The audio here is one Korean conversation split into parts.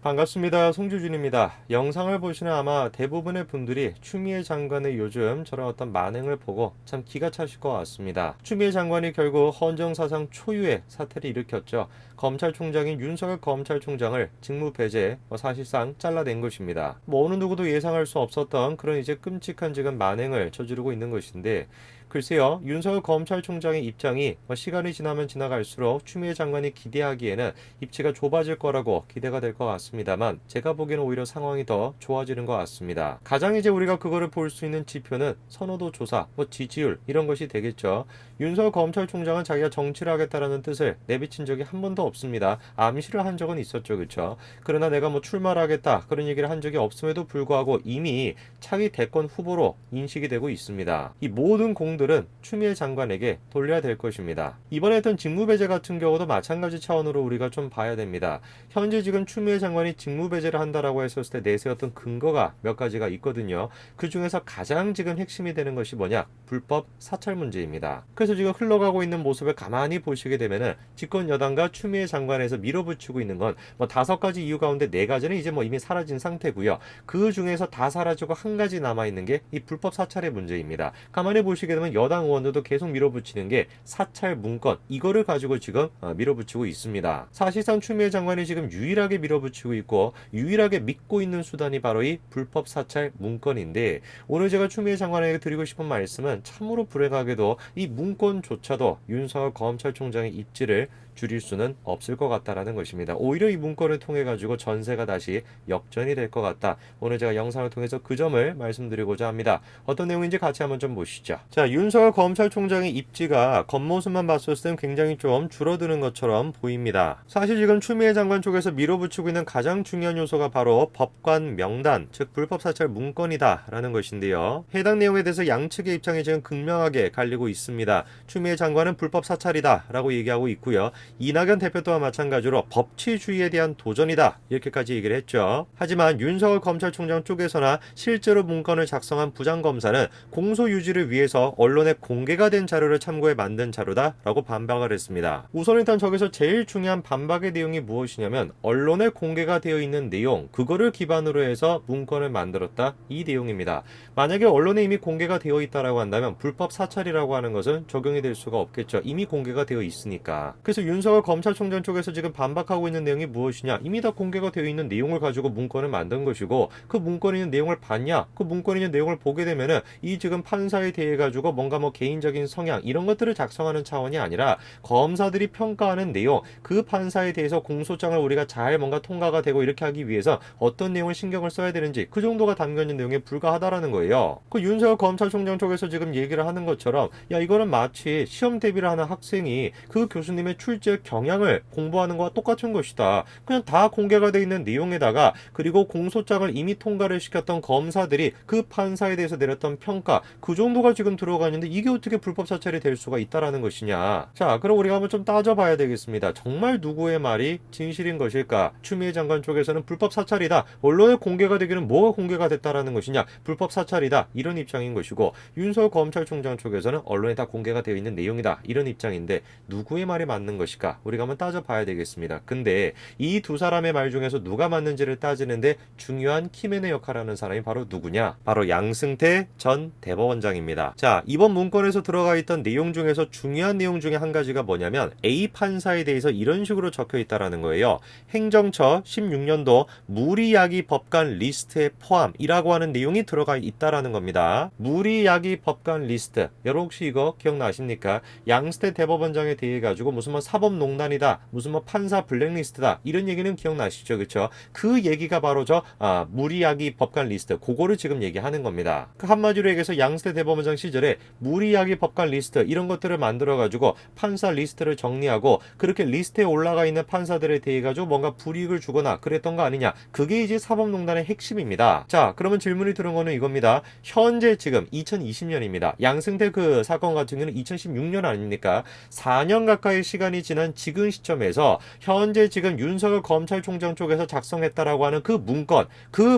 반갑습니다. 송주준입니다. 영상을 보시는 아마 대부분의 분들이 추미애 장관의 요즘 저런 어떤 만행을 보고 참 기가 차실 것 같습니다. 추미애 장관이 결국 헌정사상 초유의 사태를 일으켰죠. 검찰총장인 윤석열 검찰총장을 직무 배제, 사실상 잘라낸 것입니다. 어느 누구도 예상할 수 없었던 그런 이제 끔찍한 지금 만행을 저지르고 있는 것인데, 글쎄요, 윤석열 검찰총장의 입장이 시간이 지나면 지나갈수록 추미애 장관이 기대하기에는 입지가 좁아질 거라고 기대가 될 것 같습니다만, 제가 보기에는 오히려 상황이 더 좋아지는 것 같습니다. 가장 이제 우리가 그거를 볼 수 있는 지표는 선호도 조사, 지지율 이런 것이 되겠죠. 윤석열 검찰총장은 자기가 정치를 하겠다라는 뜻을 내비친 적이 한 번도 없습니다. 암시를 한 적은 있었죠, 그렇죠? 그러나 내가 출마를 하겠다 그런 얘기를 한 적이 없음에도 불구하고 이미 차기 대권 후보로 인식이 되고 있습니다. 이 모든 공들은 추미애 장관에게 돌려야 될 것입니다. 이번에 했던 직무배제 같은 경우도 마찬가지 차원으로 우리가 좀 봐야 됩니다. 현재 지금 추미애 장관이 직무배제를 한다라고 했었을 때 내세웠던 근거가 몇 가지가 있거든요. 그 중에서 가장 지금 핵심이 되는 것이 뭐냐? 불법 사찰 문제입니다. 그래서 지금 흘러가고 있는 모습을 가만히 보시게 되면은 집권 여당과 추미애 장관에서 밀어붙이고 있는 건 5가지 이유 가운데 4가지는 이제 이미 사라진 상태고요. 그 중에서 다 사라지고 한 가지 남아있는 게 이 불법 사찰의 문제입니다. 가만히 보시게 되면 여당 의원들도 계속 밀어붙이는 게 사찰 문건, 이거를 가지고 지금 밀어붙이고 있습니다. 사실상 추미애 장관이 지금 유일하게 밀어붙이고 있고 유일하게 믿고 있는 수단이 바로 이 불법 사찰 문건인데, 오늘 제가 추미애 장관에게 드리고 싶은 말씀은 참으로 불행하게도 이 문건조차도 윤석열 검찰총장의 입지를 줄일 수는 없을 것 같다라는 것입니다. 오히려 이 문건을 통해 가지고 전세가 다시 역전이 될 것 같다. 오늘 제가 영상을 통해서 그 점을 말씀드리고자 합니다. 어떤 내용인지 같이 한번 좀 보시죠. 자, 윤석열 검찰총장의 입지가 겉모습만 봤을 때는 굉장히 좀 줄어드는 것처럼 보입니다. 사실 지금 추미애 장관 쪽에서 밀어붙이고 있는 가장 중요한 요소가 바로 법관 명단, 즉 불법 사찰 문건이다라는 것인데요. 해당 내용에 대해서 양측의 입장이 지금 극명하게 갈리고 있습니다. 추미애 장관은 불법 사찰이다라고 얘기하고 있고요. 이낙연 대표 또한 마찬가지로 법치주의에 대한 도전이다 이렇게까지 얘기를 했죠. 하지만 윤석열 검찰총장 쪽에서나 실제로 문건을 작성한 부장검사는 공소 유지를 위해서 언론에 공개가 된 자료를 참고해 만든 자료다라고 반박을 했습니다. 우선 일단 저기서 제일 중요한 반박의 내용이 무엇이냐면 언론에 공개가 되어 있는 내용, 그거를 기반으로 해서 문건을 만들었다, 이 내용입니다. 만약에 언론에 이미 공개가 되어 있다라고 한다면 불법 사찰이라고 하는 것은 적용이 될 수가 없겠죠. 이미 공개가 되어 있으니까. 그래서 윤석열 검찰총장 쪽에서 지금 반박하고 있는 내용이 무엇이냐? 이미 다 공개가 되어 있는 내용을 가지고 문건을 만든 것이고, 그 문건에 있는 내용을 봤냐? 그 문건에 있는 내용을 보게 되면은 이 지금 판사에 대해 가지고 뭔가 개인적인 성향 이런 것들을 작성하는 차원이 아니라 검사들이 평가하는 내용, 그 판사에 대해서 공소장을 우리가 잘 뭔가 통과가 되고 이렇게 하기 위해서 어떤 내용을 신경을 써야 되는지 그 정도가 담겨 있는 내용에 불과하다라는 거예요. 그 윤석열 검찰총장 쪽에서 지금 얘기를 하는 것처럼, 야, 이거는 마치 시험 대비를 하는 학생이 그 교수님의 출제 경향을 공부하는 것과 똑같은 것이다. 그냥 다 공개가 되어 있는 내용에다가, 그리고 공소장을 이미 통과를 시켰던 검사들이 그 판사에 대해서 내렸던 평가, 그 정도가 지금 들어가 있는데 이게 어떻게 불법 사찰이 될 수가 있다라는 것이냐. 자, 그럼 우리가 한번 좀 따져봐야 되겠습니다. 정말 누구의 말이 진실인 것일까? 추미애 장관 쪽에서는 불법 사찰이다, 언론에 공개가 되기는 뭐가 공개가 됐다라는 것이냐, 불법 사찰이다, 이런 입장인 것이고, 윤석열 검찰총장 쪽에서는 언론에 다 공개가 되어 있는 내용이다, 이런 입장인데 누구의 말이 맞는 것일까? 우리가 한번 따져봐야 되겠습니다. 근데 이 두 사람의 말 중에서 누가 맞는지를 따지는데 중요한 키맨의 역할을 하는 사람이 바로 누구냐? 바로 양승태 전 대법원장입니다. 자, 이번 문건에서 들어가 있던 내용 중에서 중요한 내용 중에 한 가지가 뭐냐면 A 판사에 대해서 이런 식으로 적혀 있다라는 거예요. 행정처 16년도 무리야기 법관 리스트에 포함이라고 하는 내용이 들어가 있다라는 겁니다. 무리야기 법관 리스트, 여러분 혹시 이거 기억나십니까? 양승태 대법원장에 대해 가지고 무슨 사법농단이다, 무슨 판사 블랙리스트다, 이런 얘기는 기억나시죠, 그렇죠? 그 얘기가 바로 무리야기 법관 리스트, 그거를 지금 얘기하는 겁니다. 그 한마디로 얘기해서 양승태 대법원장 시절에 무리야기 법관 리스트 이런 것들을 만들어 가지고 판사 리스트를 정리하고, 그렇게 리스트에 올라가 있는 판사들에 대해 가지고 뭔가 불이익을 주거나 그랬던 거 아니냐, 그게 이제 사법농단의 핵심입니다. 자, 그러면 질문이 들은 거는 이겁니다. 현재 지금 2020년입니다. 양승태 그 사건 같은 경우는 2016년 아닙니까? 4년 가까이 시간이 지난 지금 시점에서 현재 지금 윤석열 검찰총장 쪽에서 작성했다라고 하는 그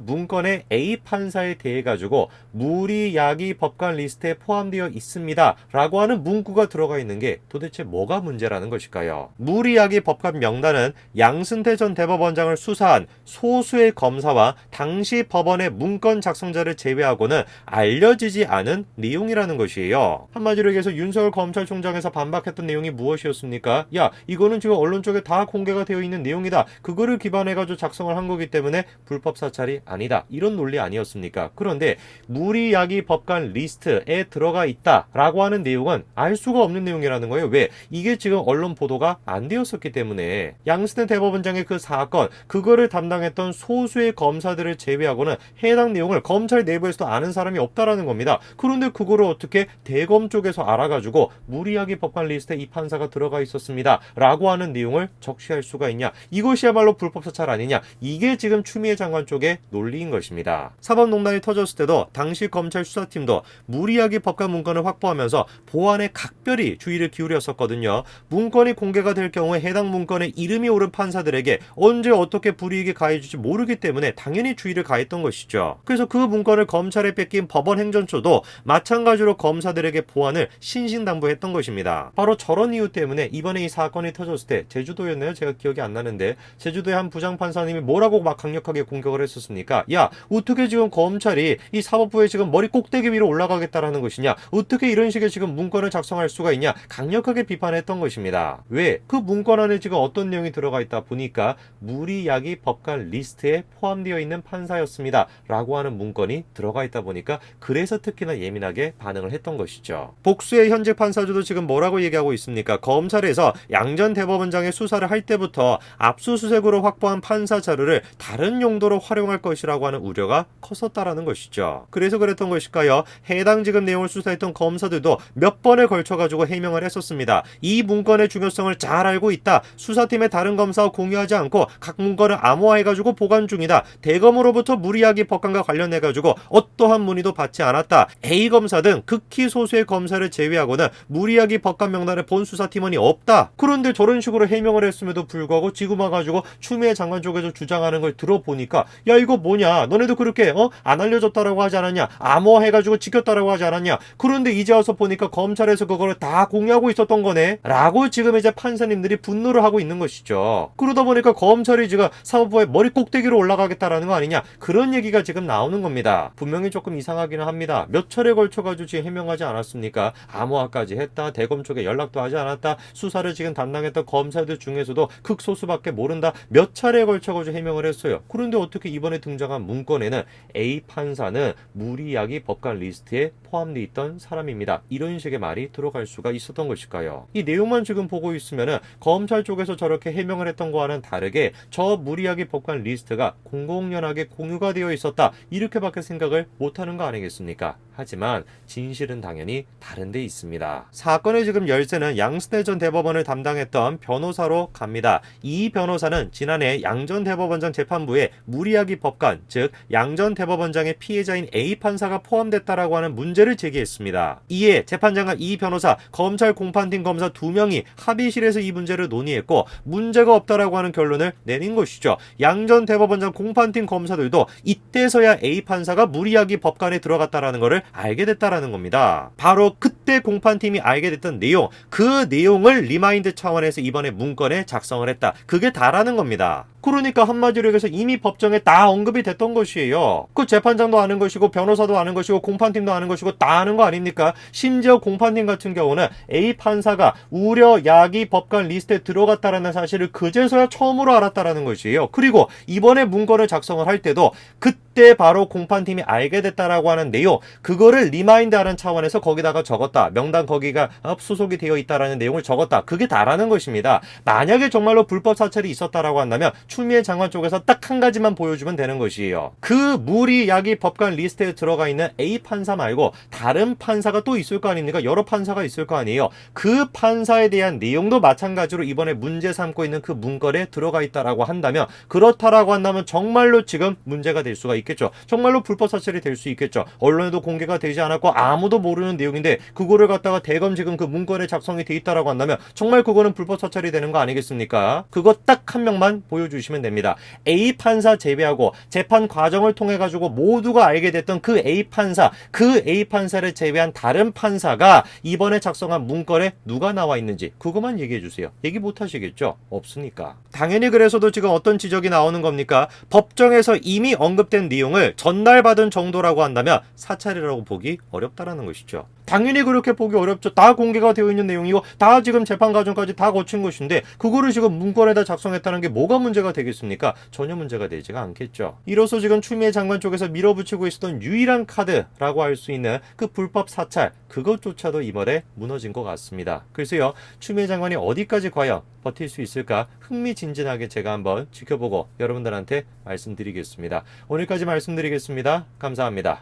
문건에 A 판사에 대해 가지고 무리야기 법관 리스트에 포함되어 있습니다 라고 하는 문구가 들어가 있는 게 도대체 뭐가 문제라는 것일까요? 무리야기 법관 명단은 양승태 전 대법원장을 수사한 소수의 검사와 당시 법원의 문건 작성자를 제외하고는 알려지지 않은 내용이라는 것이에요. 한마디로 얘기해서 윤석열 검찰총장에서 반박했던 내용이 무엇이었습니까? 야, 이거는 지금 언론 쪽에 다 공개가 되어 있는 내용이다. 그거를 기반해가지고 작성을 한 거기 때문에 불법 사찰이 아니다. 이런 논리 아니었습니까? 그런데 무리야기 법관 리스트에 들어가 있다라고 하는 내용은 알 수가 없는 내용이라는 거예요. 왜? 이게 지금 언론 보도가 안 되었었기 때문에 양승태 대법원장의 그 사건, 그거를 담당했던 소수의 검사들을 제외하고는 해당 내용을 검찰 내부에서도 아는 사람이 없다라는 겁니다. 그런데 그거를 어떻게 대검 쪽에서 알아가지고 무리야기 법관 리스트에 이 판사가 들어가 있었습니다 라고 하는 내용을 적시할 수가 있냐? 이것이야말로 불법 사찰 아니냐? 이게 지금 추미애 장관 쪽의 논리인 것입니다. 사법농단이 터졌을 때도 당시 검찰 수사팀도 무리야기 법관 문건을 확보하면서 보안에 각별히 주의를 기울였었거든요. 문건이 공개가 될 경우에 해당 문건에 이름이 오른 판사들에게 언제 어떻게 불이익이 가해질지 모르기 때문에 당연히 주의를 가했던 것이죠. 그래서 그 문건을 검찰에 뺏긴 법원 행정처도 마찬가지로 검사들에게 보안을 신신당부했던 것입니다. 바로 저런 이유 때문에 이번에 이 사건이 터졌을 때 제주도였나요? 제가 기억이 안 나는데 제주도의 한 부장판사님이 뭐라고 막 강력하게 공격을 했었습니까? 야, 어떻게 지금 검찰이 이 사법부에 지금 머리 꼭대기 위로 올라가겠다라는 것이냐? 어떻게 이런 식의 지금 문건을 작성할 수가 있냐? 강력하게 비판했던 것입니다. 왜? 그 문건 안에 지금 어떤 내용이 들어가 있다 보니까 무리야기 법관 리스트에 포함되어 있는 판사였습니다 라고 하는 문건이 들어가 있다 보니까 그래서 특히나 예민하게 반응을 했던 것이죠. 복수의 현직 판사들도 지금 뭐라고 얘기하고 있습니까? 검찰에서 양 전 대법원장의 수사를 할 때부터 압수수색으로 확보한 판사 자료를 다른 용도로 활용할 것이라고 하는 우려가 컸었다라는 것이죠. 그래서 그랬던 것일까요? 해당 지금 내용을 수사했던 검사들도 몇 번에 걸쳐가지고 해명을 했었습니다. 이 문건의 중요성을 잘 알고 있다. 수사팀의 다른 검사와 공유하지 않고 각 문건을 암호화해가지고 보관 중이다. 대검으로부터 무리야기 법관과 관련해가지고 어떠한 문의도 받지 않았다. A 검사 등 극히 소수의 검사를 제외하고는 무리야기 법관 명단을 본 수사팀원이 없다. 그런데 저런 식으로 해명을 했음에도 불구하고 지금 와가지고 추미애 장관 쪽에서 주장하는 걸 들어보니까 야, 이거 뭐냐? 너네도 그렇게 안 알려줬다라고 하지 않았냐? 암호화해가지고 지켰다라고 하지 않았냐? 그런데 이제 와서 보니까 검찰에서 그거를 다 공유하고 있었던 거네 라고 지금 이제 판사님들이 분노를 하고 있는 것이죠. 그러다 보니까 검찰이 지금 사법부의 머리 꼭대기로 올라가겠다라는 거 아니냐? 그런 얘기가 지금 나오는 겁니다. 분명히 조금 이상하기는 합니다. 몇 차례 걸쳐가지고 지금 해명하지 않았습니까? 암호화까지 했다. 대검 쪽에 연락도 하지 않았다. 수사를 지금 담당했던 검사들 중에서도 극소수밖에 모른다. 몇 차례에 걸쳐가지고 해명을 했어요. 그런데 어떻게 이번에 등장한 문건에는 A 판사는 무리야기 법관 리스트에 포함되어 있던 사람입니다. 이런 식의 말이 들어갈 수가 있었던 것일까요? 이 내용만 지금 보고 있으면은 검찰 쪽에서 저렇게 해명을 했던 거와는 다르게 저 무리야기 법관 리스트가 공공연하게 공유가 되어 있었다. 이렇게밖에 생각을 못하는 거 아니겠습니까? 하지만 진실은 당연히 다른 데 있습니다. 사건의 지금 열쇠는 양승태 전 대법원을 담당했던 변호사로 갑니다. 이 변호사는 지난해 양 전 대법원장 재판부에 무리야기 법관, 즉 양 전 대법원장의 피해자인 A 판사가 포함됐다라고 하는 문제를 제기했습니다. 이에 재판장과 이 변호사, 검찰 공판팀 검사 2명이 합의실에서 이 문제를 논의했고 문제가 없다라고 하는 결론을 내린 것이죠. 양 전 대법원장 공판팀 검사들도 이때서야 A 판사가 무리야기 법관에 들어갔다라는 것을 알게 됐다라는 겁니다. 바로 그때 공판팀이 알게 됐던 내용, 그 내용을 리마인드 차원에서 이번에 문건에 작성을 했다. 그게 다라는 겁니다. 그러니까 한마디로 얘기해서 이미 법정에 다 언급이 됐던 것이에요. 그 재판장도 아는 것이고 변호사도 아는 것이고 공판팀도 아는 것이고 다 아는 거 아닙니까? 심지어 공판팀 같은 경우는 A 판사가 우려야기 법관 리스트에 들어갔다라는 사실을 그제서야 처음으로 알았다라는 것이에요. 그리고 이번에 문건을 작성을 할 때도 그때 바로 공판팀이 알게 됐다라고 하는 내용, 그거를 리마인드하는 차원에서 거기다가 적었다. 명단 거기가 소속이 되어 있다라는 내용을 적었다. 그게 다라는 것입니다. 만약에 정말로 불법 사찰이 있었다라고 한다면 추미애 장관 쪽에서 딱 한 가지만 보여주면 되는 것이에요. 그 무리 야기 법관 리스트에 들어가 있는 A 판사 말고 다른 판사가 또 있을 거 아닙니까? 여러 판사가 있을 거 아니에요. 그 판사에 대한 내용도 마찬가지로 이번에 문제 삼고 있는 그 문건에 들어가 있다라고 한다면, 그렇다라고 한다면 정말로 지금 문제가 될 수가 있겠죠. 정말로 불법 사찰이 될 수 있겠죠. 언론에도 공개가 되지 않았고 아무도 모르는 내용인데 그거를 갖다가 대검 지금 그 문건에 작성이 돼 있다라고 한다면 정말 그거는 불법 사찰이 되는 거 아니겠습니까? 그거 딱 한 명만 보여주시면 됩니다. A 판사 제외하고 재판 과정을 통해 가지고 모두가 알게 됐던 그 A 판사를 제외한 다른 판사가 이번에 작성한 문건에 누가 나와 있는지 그것만 얘기해 주세요. 얘기 못 하시겠죠? 없으니까. 당연히 그래서도 지금 어떤 지적이 나오는 겁니까? 법정에서 이미 언급된 내용을 전달받은 정도라고 한다면 사찰이라고 보기 어렵다라는 것이죠. 당연히 그렇게 보기 어렵죠. 다 공개가 되어 있는 내용이고 다 지금 재판 과정까지 다 거친 것인데 그거를 지금 문건에다 작성했다는 게 뭐가 문제가 되겠습니까? 전혀 문제가 되지가 않겠죠. 이로써 지금 추미애 장관 쪽에서 밀어붙이고 있었던 유일한 카드라고 할 수 있는 그 불법 사찰, 그것조차도 이번에 무너진 것 같습니다. 그래서요, 추미애 장관이 어디까지 과연 버틸 수 있을까 흥미진진하게 제가 한번 지켜보고 여러분들한테 말씀드리겠습니다. 오늘까지 말씀드리겠습니다. 감사합니다.